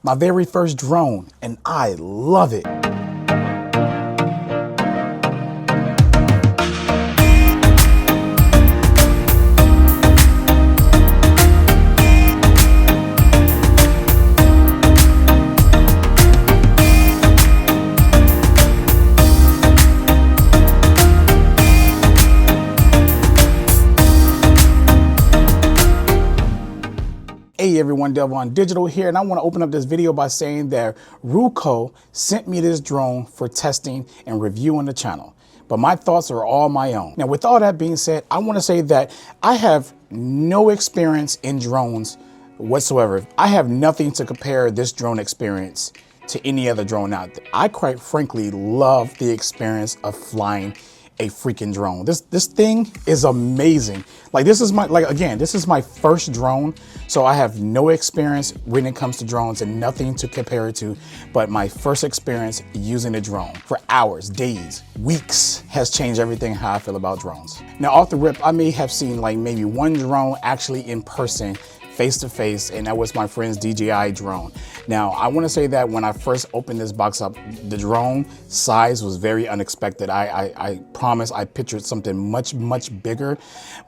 My very first drone, and I love it. Hey everyone, Delvon Digital here, and I want to open up this video by saying that Ruko sent me this drone for testing and review on the channel. But my thoughts are all my own. Now, with all that being said, I want to say that I have no experience in drones whatsoever. I have nothing to compare this drone experience to any other drone out there. I quite frankly love the experience of flying a freaking drone. This thing is amazing. Like this is my first drone, so I have no experience when it comes to drones and nothing to compare it to, but my first experience using a drone for hours, days, weeks has changed everything how I feel about drones. Now off the rip, I may have seen like maybe one drone actually in person, face to face, and that was my friend's DJI drone. Now, I want to say that when I first opened this box up, the drone size was very unexpected. I promise I pictured something much bigger,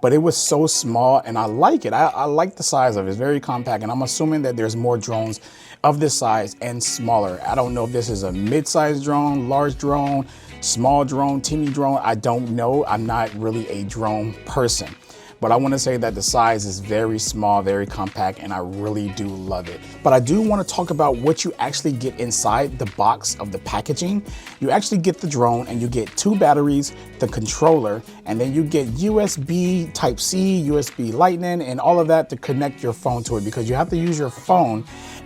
but it was so small and I like it. I like the size of it. It's very compact, and I'm assuming that there's more drones of this size and smaller. I don't know if this is a mid-sized drone, large drone, small drone, teeny drone. I don't know. I'm not really a drone person. But I want to say that the size is very small, very compact, and I really do love it. But I do want to talk about what you actually get inside the box of the packaging. You actually get the drone and you get 2 batteries, the controller, and then you get USB Type-C, USB Lightning, and all of that to connect your phone to it, because you have to use your phone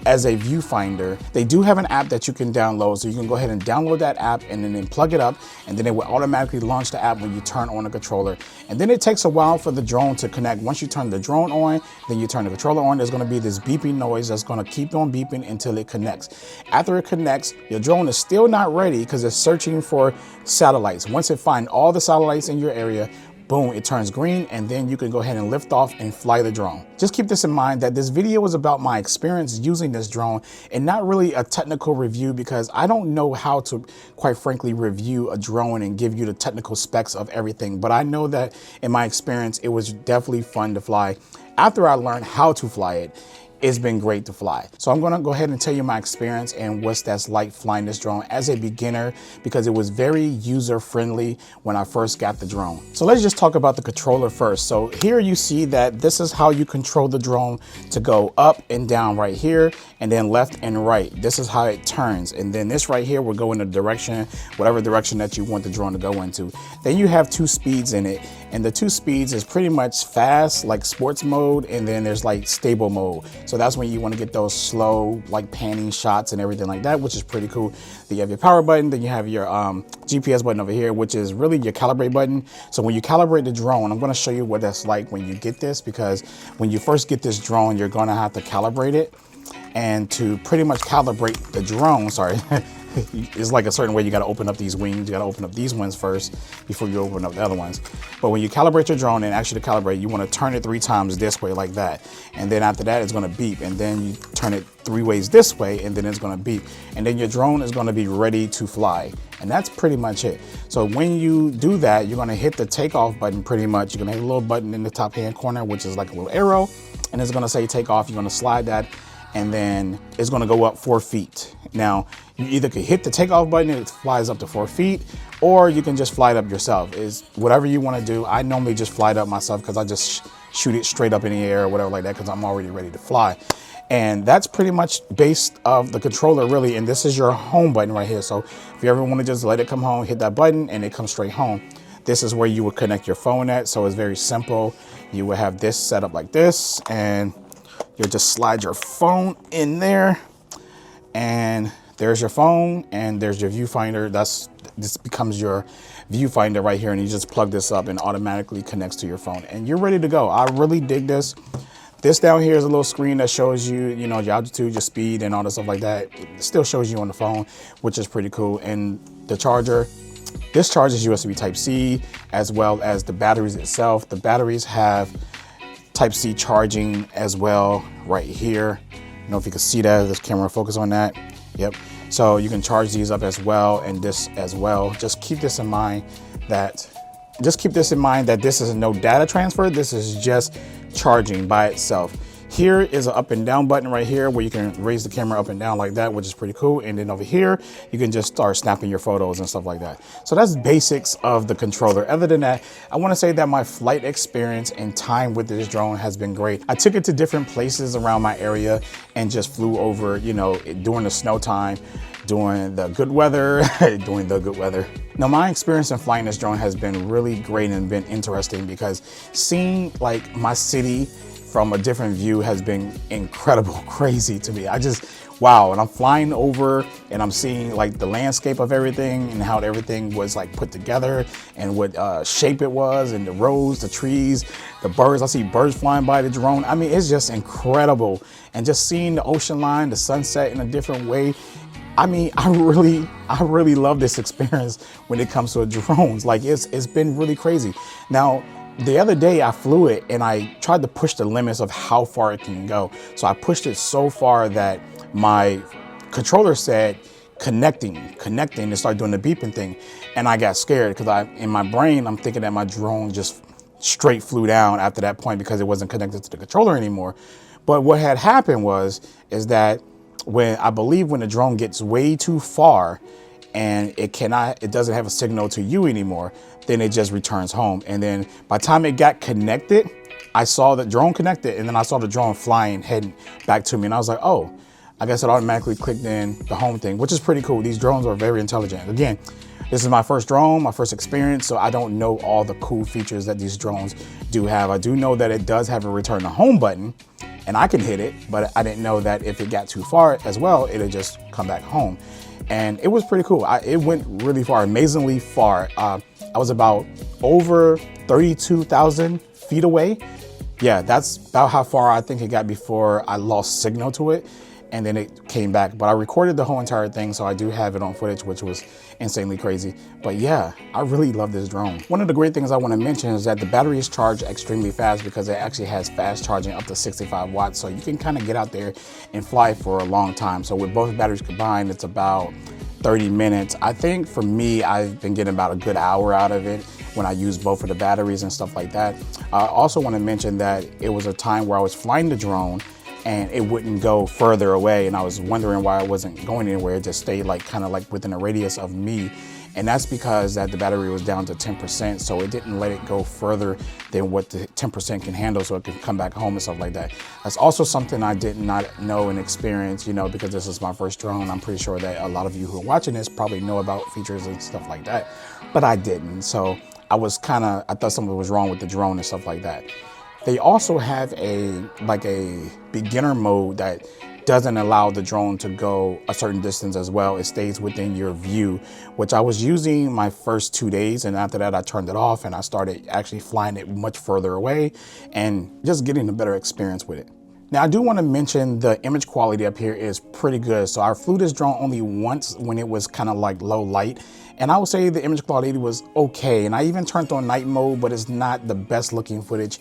as a viewfinder. They do have an app that you can download, so you can go ahead and download that app and then plug it up, and then it will automatically launch the app when you turn on the controller. And then it takes a while for the drone to connect. Once you turn the drone on, then you turn the controller on, there's going to be this beeping noise that's going to keep on beeping until it connects. After it connects, your drone is still not ready because it's searching for satellites. Once it finds all the satellites in your area, boom, it turns green, and then you can go ahead and lift off and fly the drone. Just keep this in mind that this video is about my experience using this drone and not really a technical review, because I don't know how to, quite frankly, review a drone and give you the technical specs of everything. But I know that in my experience, it was definitely fun to fly. After I learned how to fly it, it's been great to fly. So I'm gonna go ahead and tell you my experience and what's that's like flying this drone as a beginner, because it was very user-friendly when I first got the drone. So let's just talk about the controller first. So here you see that this is how you control the drone to go up and down right here, and then left and right. This is how it turns. And then this right here will go in the direction, whatever direction that you want the drone to go into. Then you have 2 speeds in it. And the 2 speeds is pretty much fast, like sports mode, and then there's like stable mode. So that's when you want to get those slow, like panning shots and everything like that, which is pretty cool. Then you have your power button, then you have your GPS button over here, which is really your calibrate button. So when you calibrate the drone, I'm going to show you what that's like when you get this, because when you first get this drone, you're going to have to calibrate it. And to pretty much calibrate the drone, sorry, it's like a certain way you got to open up these wings. You got to open up these ones first before you open up the other ones. But when you calibrate your drone, and actually to calibrate, you want to turn it 3 times this way like that. And then after that, it's going to beep. And then you turn it 3 ways this way, and then it's going to beep. And then your drone is going to be ready to fly. And that's pretty much it. So when you do that, you're going to hit the takeoff button pretty much. You're going to hit a little button in the top hand corner, which is like a little arrow. And it's going to say take off. You're going to slide that, and then it's going to go up 4 feet. Now, you either could hit the takeoff button and it flies up to 4 feet, or you can just fly it up yourself. It's whatever you want to do. I normally just fly it up myself because I just shoot it straight up in the air or whatever like that, because I'm already ready to fly. And that's pretty much based of the controller really. And this is your home button right here. So if you ever want to just let it come home, hit that button and it comes straight home. This is where you would connect your phone at. So it's very simple. You would have this set up like this, and you'll just slide your phone in there, and there's your phone, and there's your viewfinder. This becomes your viewfinder right here, and you just plug this up and automatically connects to your phone, and you're ready to go. I really dig this. This down here is a little screen that shows you, your altitude, your speed, and all the stuff like that. It still shows you on the phone, which is pretty cool. And the charger, this charges USB Type-C, as well as the batteries itself. The batteries have Type-C charging as well right here. know if you can see that, this camera focus on that. Yep. So you can charge these up as well, and this as well. Just keep this in mind that this is no data transfer. This is just charging by itself. Here is an up and down button right here where you can raise the camera up and down like that, which is pretty cool. And then over here, you can just start snapping your photos and stuff like that. So that's basics of the controller. Other than that, I want to say that my flight experience and time with this drone has been great. I took it to different places around my area and just flew over, you know, during the snow time, during the good weather, Now, my experience in flying this drone has been really great and been interesting because seeing like my city from a different view has been incredible, crazy to me. Wow, and I'm flying over and I'm seeing like the landscape of everything and how everything was like put together and what shape it was, and the roads, the trees, the birds. I see birds flying by the drone. I mean, it's just incredible. And just seeing the ocean line, the sunset in a different way. I mean, I really love this experience when it comes to drones. Like it's been really crazy. Now, the other day I flew it and I tried to push the limits of how far it can go. So I pushed it so far that my controller said connecting, and started doing the beeping thing. And I got scared because in my brain, I'm thinking that my drone just straight flew down after that point because it wasn't connected to the controller anymore. But what had happened is that when the drone gets way too far and it doesn't have a signal to you anymore, then it just returns home. And then by the time it got connected, I saw the drone connected, and then I saw the drone flying, heading back to me. And I was like, oh, I guess it automatically clicked in the home thing, which is pretty cool. These drones are very intelligent. Again, this is my first drone, my first experience, so I don't know all the cool features that these drones do have. I do know that it does have a return to home button, and I can hit it, but I didn't know that if it got too far as well, it'd just come back home. And it was pretty cool. It went really far, amazingly far. I was about over 32,000 feet away. Yeah, that's about how far I think it got before I lost signal to it, and then it came back. But I recorded the whole entire thing, so I do have it on footage, which was insanely crazy. But yeah, I really love this drone. One of the great things I want to mention is that the battery is charged extremely fast because it actually has fast charging up to 65 watts. So you can kind of get out there and fly for a long time. So with both batteries combined, it's about 30 minutes. I think for me, I've been getting about a good hour out of it when I use both of the batteries and stuff like that. I also want to mention that it was a time where I was flying the drone and it wouldn't go further away, and I was wondering why it wasn't going anywhere. It just stayed like kind of like within a radius of me. And that's because that the battery was down to 10%, so it didn't let it go further than what the 10% can handle, so it could come back home and stuff like that. That's also something I did not know and experience, you know, because this is my first drone. I'm pretty sure that a lot of you who are watching this probably know about features and stuff like that, but I didn't. So I thought something was wrong with the drone and stuff like that. They also have a beginner mode that doesn't allow the drone to go a certain distance as well. It stays within your view, which I was using my first 2 days. And after that, I turned it off and I started actually flying it much further away and just getting a better experience with it. Now, I do want to mention the image quality up here is pretty good. So I flew this drone only once when it was kind of like low light. And I would say the image quality was okay. And I even turned on night mode, but it's not the best looking footage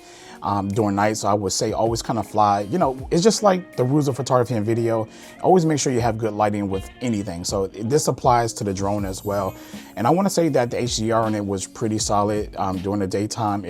during night. So I would say always kind of fly. You know, it's just like the rules of photography and video. Always make sure you have good lighting with anything. So this applies to the drone as well. And I want to say that the HDR on it was pretty solid during the daytime.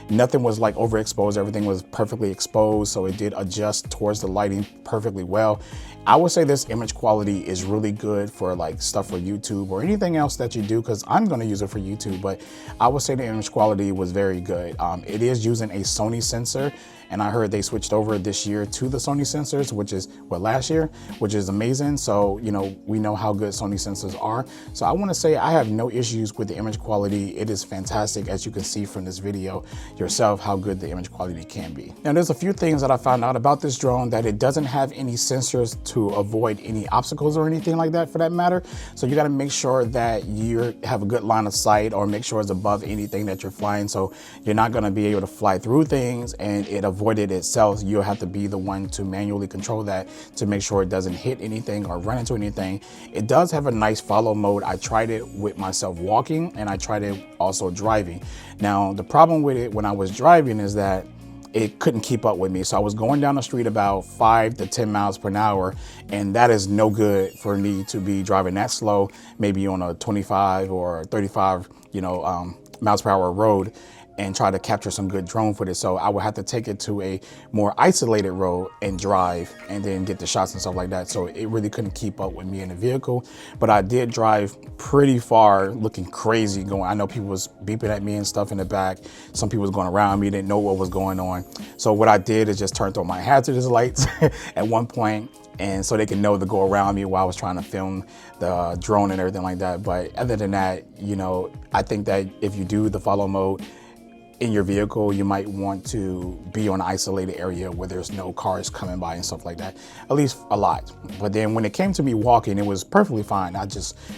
Nothing was like overexposed. Everything was perfectly exposed. So it did adjust towards the lighting perfectly well. I would say this image quality is really good for like stuff for YouTube or anything else that you do, because I'm going to use it for YouTube, but I would say the image quality was very good. It is using a Sony sensor, and I heard they switched over this year to the Sony sensors, which is last year, which is amazing. So, you know, we know how good Sony sensors are. So I want to say I have no issues with the image quality. It is fantastic, as you can see from this video yourself, how good the image quality can be. Now, there's a few things that I found out about this drone, that it doesn't have any sensors to avoid any obstacles or anything like that for that matter. So you got to make sure that you have a good line of sight, or make sure it's above anything that you're flying. So you're not going to be able to fly through things and it avoid it itself. You'll have to be the one to manually control that to make sure it doesn't hit anything or run into anything. It does have a nice follow mode. I tried it with myself walking, and I tried it also driving. Now, the problem with it when I was driving is that it couldn't keep up with me. So I was going down the street about 5 to 10 miles per hour, and that is no good for me to be driving that slow, maybe on a 25 or 35, miles per hour road, and try to capture some good drone footage. So I would have to take it to a more isolated road and drive and then get the shots and stuff like that. So it really couldn't keep up with me in the vehicle, but I did drive pretty far looking crazy going. I know people was beeping at me and stuff in the back. Some people was going around me, didn't know what was going on. So what I did is just turned on my hazardous lights at one point, and so they can know to go around me while I was trying to film the drone and everything like that. But other than that, I think that if you do the follow mode in your vehicle, you might want to be on an isolated area where there's no cars coming by and stuff like that, at least a lot. But then when it came to me walking, it was perfectly fine. I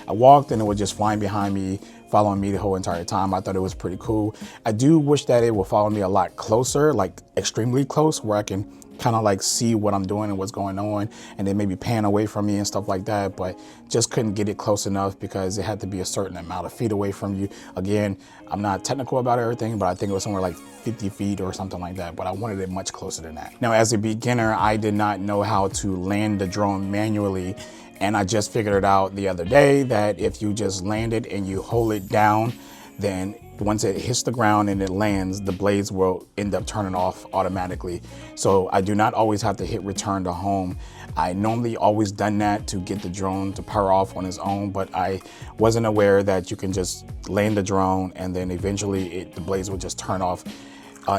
walked and it was just flying behind me, following me the whole entire time. I thought it was pretty cool. I do wish that it would follow me a lot closer, like extremely close, where I can kind of like see what I'm doing and what's going on, and then maybe pan away from me and stuff like that, but just couldn't get it close enough because it had to be a certain amount of feet away from you. Again, I'm not technical about everything, but I think it was somewhere like 50 feet or something like that, but I wanted it much closer than that. Now, as a beginner, I did not know how to land the drone manually, and I just figured it out the other day that if you just land it and you hold it down, then once it hits the ground and it lands, the blades will end up turning off automatically. So I do not always have to hit return to home. I normally always done that to get the drone to power off on its own, but I wasn't aware that you can just land the drone and then eventually the blades will just turn off,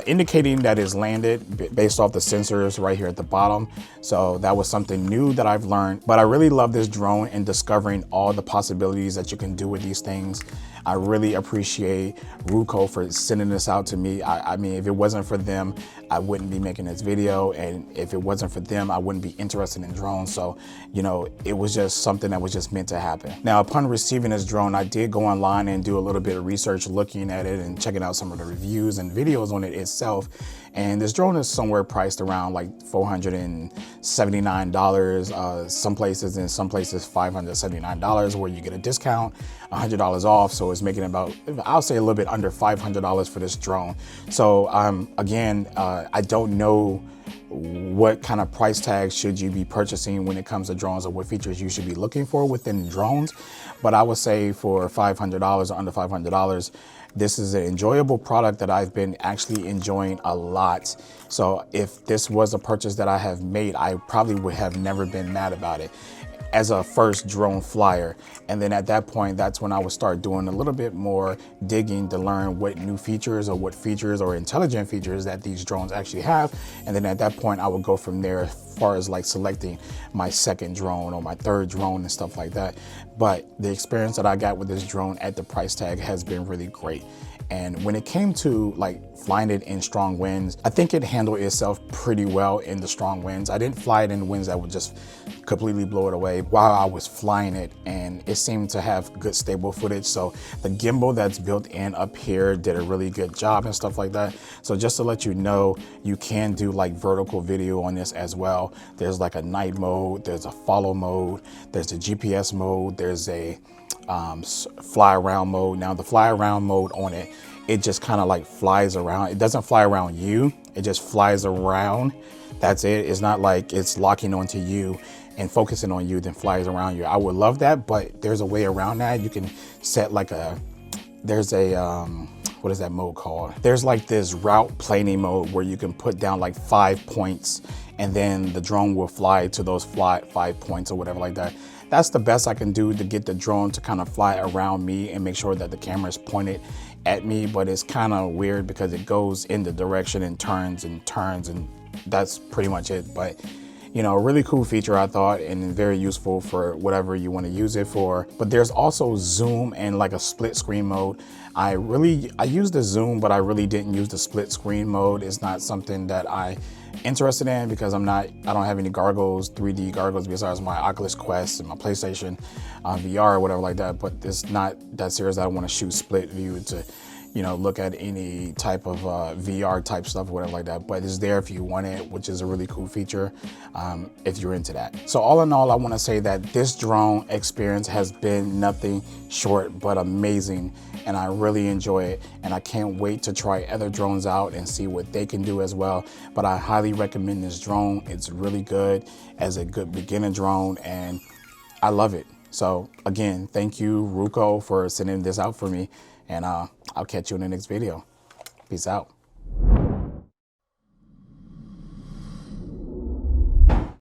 indicating that it's landed based off the sensors right here at the bottom. So that was something new that I've learned, but I really love this drone and discovering all the possibilities that you can do with these things. I really appreciate Ruko for sending this out to me. I mean, if it wasn't for them, I wouldn't be making this video. And if it wasn't for them, I wouldn't be interested in drones. So, it was just something that was just meant to happen. Now, upon receiving this drone, I did go online and do a little bit of research looking at it and checking out some of the reviews and videos on it itself. And this drone is somewhere priced around like $479, some places $579, where you get a discount, $100 off. So it's making about, I'll say a little bit under $500 for this drone. So again, I don't know what kind of price tag should you be purchasing when it comes to drones, or what features you should be looking for within drones. But I would say for $500 or under $500, this is an enjoyable product that I've been actually enjoying a lot. So if this was a purchase that I have made, I probably would have never been mad about it as a first drone flyer. And then at that point, that's when I would start doing a little bit more digging to learn what new features or what features or intelligent features that these drones actually have. And then at that point, I would go from there as far as like selecting my second drone or my third drone and stuff like that. But the experience that I got with this drone at the price tag has been really great. And when it came to like flying it in strong winds, I think it handled itself pretty well in the strong winds. I didn't fly it in winds that would just completely blow it away while I was flying it, and it seemed to have good stable footage. So the gimbal that's built in up here did a really good job and stuff like that. So just to let you know, you can do like vertical video on this as well. There's like a night mode, there's a follow mode, there's a GPS mode, there's a fly around mode. Now the fly around mode on it, it just kind of like flies around. It doesn't fly around you, it just flies around. That's it. It's not like it's locking onto you and focusing on you, then flies around you. I would love that, but there's a way around that. You can set like there's a what is that mode called? There's like this route planning mode where you can put down like 5 points, and then the drone will fly to those 5 points or whatever like that. That's the best I can do to get the drone to kind of fly around me and make sure that the camera is pointed at me. But it's kind of weird because it goes in the direction and turns, and that's pretty much it. But a really cool feature, I thought, and very useful for whatever you want to use it for. But there's also zoom and like a split screen mode. I used the zoom, but I really didn't use the split screen mode. It's not something that I interested in because I don't have any 3D goggles besides my Oculus Quest and my PlayStation VR or whatever like that. But it's not that serious. I don't want to shoot split view to you know, look at any type of VR type stuff, whatever like that, but it's there if you want it, which is a really cool feature if you're into that. So all in all, I want to say that this drone experience has been nothing short but amazing, and I really enjoy it, and I can't wait to try other drones out and see what they can do as well. But I highly recommend this drone. It's really good as a good beginner drone, and I love it. So again, thank you, Ruko, for sending this out for me, and I'll catch you in the next video. Peace out.